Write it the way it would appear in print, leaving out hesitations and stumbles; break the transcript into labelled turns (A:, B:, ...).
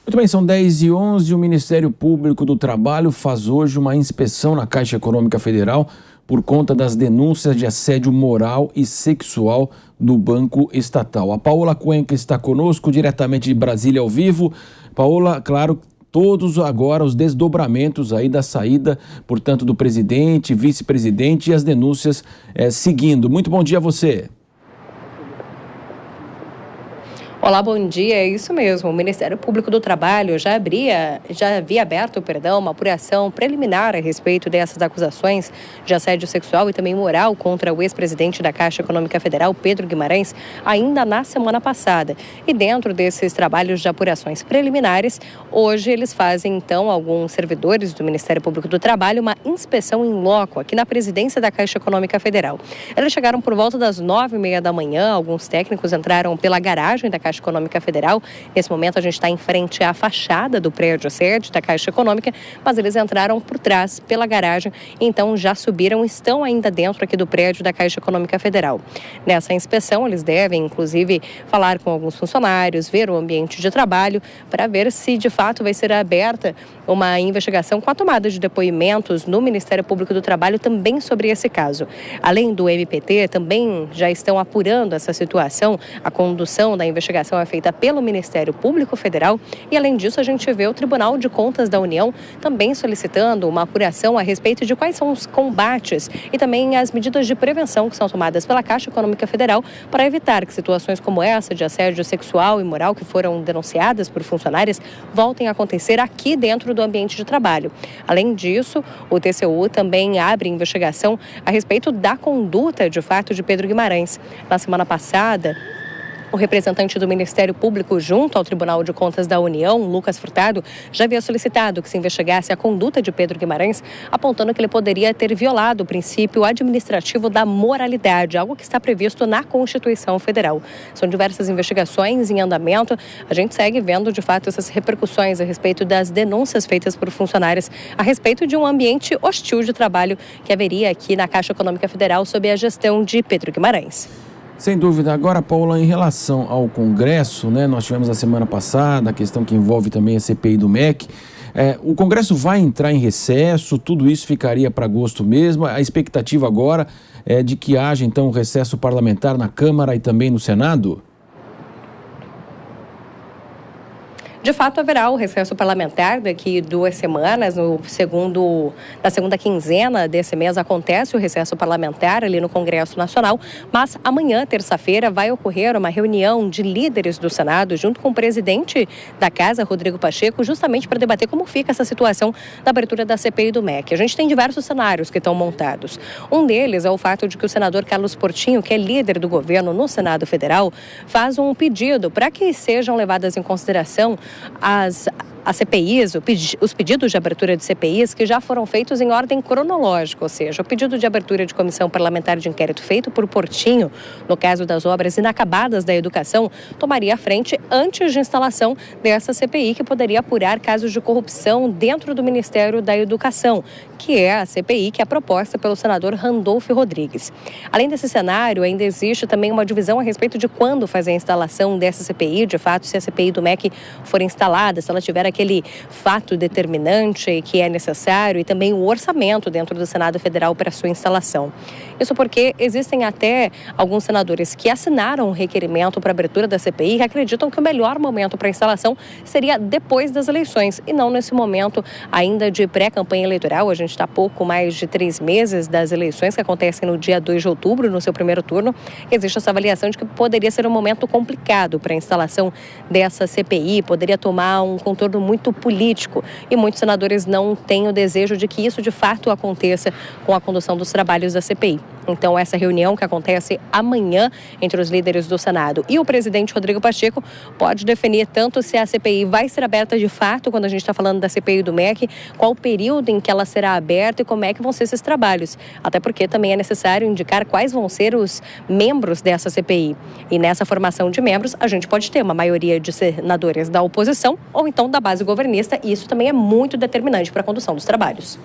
A: Muito bem, são 10h11. O Ministério Público do Trabalho faz hoje uma inspeção na Caixa Econômica Federal por conta das denúncias de assédio moral e sexual no Banco Estatal. A Paola Cuenca está conosco diretamente de Brasília ao vivo. Paola, claro, todos agora os desdobramentos aí da saída, portanto, do presidente, vice-presidente e as denúncias seguindo. Muito bom dia a você.
B: Olá, bom dia. É isso mesmo. O Ministério Público do Trabalho já havia aberto, uma apuração preliminar a respeito dessas acusações de assédio sexual e também moral contra o ex-presidente da Caixa Econômica Federal, Pedro Guimarães, ainda na semana passada. E dentro desses trabalhos de apurações preliminares, hoje eles fazem, então, alguns servidores do Ministério Público do Trabalho uma inspeção em loco aqui na presidência da Caixa Econômica Federal. Eles chegaram por volta das 9h30 da manhã. Alguns técnicos entraram pela garagem da Caixa Econômica Federal. Nesse momento a gente está em frente à fachada do prédio sede da Caixa Econômica, mas eles entraram por trás, pela garagem, então já subiram, estão ainda dentro aqui do prédio da Caixa Econômica Federal. Nessa inspeção eles devem, inclusive, falar com alguns funcionários, ver o ambiente de trabalho, para ver se de fato vai ser aberta uma investigação com a tomada de depoimentos no Ministério Público do Trabalho também sobre esse caso. Além do MPT, também já estão apurando essa situação. A condução da investigação é feita pelo Ministério Público Federal e, além disso, a gente vê o Tribunal de Contas da União também solicitando uma apuração a respeito de quais são os combates e também as medidas de prevenção que são tomadas pela Caixa Econômica Federal para evitar que situações como essa de assédio sexual e moral que foram denunciadas por funcionários voltem a acontecer aqui dentro do ambiente de trabalho. Além disso, o TCU também abre investigação a respeito da conduta, de fato, de Pedro Guimarães. Na semana passada, o representante do Ministério Público junto ao Tribunal de Contas da União, Lucas Furtado, já havia solicitado que se investigasse a conduta de Pedro Guimarães, apontando que ele poderia ter violado o princípio administrativo da moralidade, algo que está previsto na Constituição Federal. São diversas investigações em andamento. A gente segue vendo, de fato, essas repercussões a respeito das denúncias feitas por funcionários a respeito de um ambiente hostil de trabalho que haveria aqui na Caixa Econômica Federal sob a gestão de Pedro Guimarães.
A: Sem dúvida. Agora, Paula, em relação ao Congresso, nós tivemos a semana passada a questão que envolve também a CPI do MEC. O Congresso vai entrar em recesso, tudo isso ficaria para agosto mesmo. A expectativa agora é de que haja, então, um recesso parlamentar na Câmara e também no Senado?
B: De fato, haverá o recesso parlamentar daqui 2 semanas. Na segunda quinzena desse mês acontece o recesso parlamentar ali no Congresso Nacional, mas amanhã, terça-feira, vai ocorrer uma reunião de líderes do Senado junto com o presidente da Casa, Rodrigo Pacheco, justamente para debater como fica essa situação da abertura da CPI do MEC. A gente tem diversos cenários que estão montados. Um deles é o fato de que o senador Carlos Portinho, que é líder do governo no Senado Federal, faz um pedido para que sejam levadas em consideração as CPIs, os pedidos de abertura de CPIs que já foram feitos em ordem cronológica, ou seja, o pedido de abertura de comissão parlamentar de inquérito feito por Portinho, no caso das obras inacabadas da educação, tomaria a frente antes de instalação dessa CPI que poderia apurar casos de corrupção dentro do Ministério da Educação, que é a CPI que é proposta pelo senador Randolfo Rodrigues. Além desse cenário, ainda existe também uma divisão a respeito de quando fazer a instalação dessa CPI, de fato, se a CPI do MEC for instalada, se ela tiver aquele fato determinante que é necessário e também o orçamento dentro do Senado Federal para sua instalação. Isso porque existem até alguns senadores que assinaram um requerimento para a abertura da CPI e acreditam que o melhor momento para a instalação seria depois das eleições e não nesse momento ainda de pré-campanha eleitoral. A gente está pouco mais de 3 meses das eleições que acontecem no dia 2 de outubro, no seu primeiro turno. Existe essa avaliação de que poderia ser um momento complicado para a instalação dessa CPI, poderia tomar um contorno muito político e muitos senadores não têm o desejo de que isso de fato aconteça com a condução dos trabalhos da CPI. Então, essa reunião que acontece amanhã entre os líderes do Senado e o presidente Rodrigo Pacheco pode definir tanto se a CPI vai ser aberta de fato, quando a gente está falando da CPI do MEC, qual o período em que ela será aberta e como é que vão ser esses trabalhos. Até porque também é necessário indicar quais vão ser os membros dessa CPI. E nessa formação de membros, a gente pode ter uma maioria de senadores da oposição ou então da base governista, e isso também é muito determinante para a condução dos trabalhos.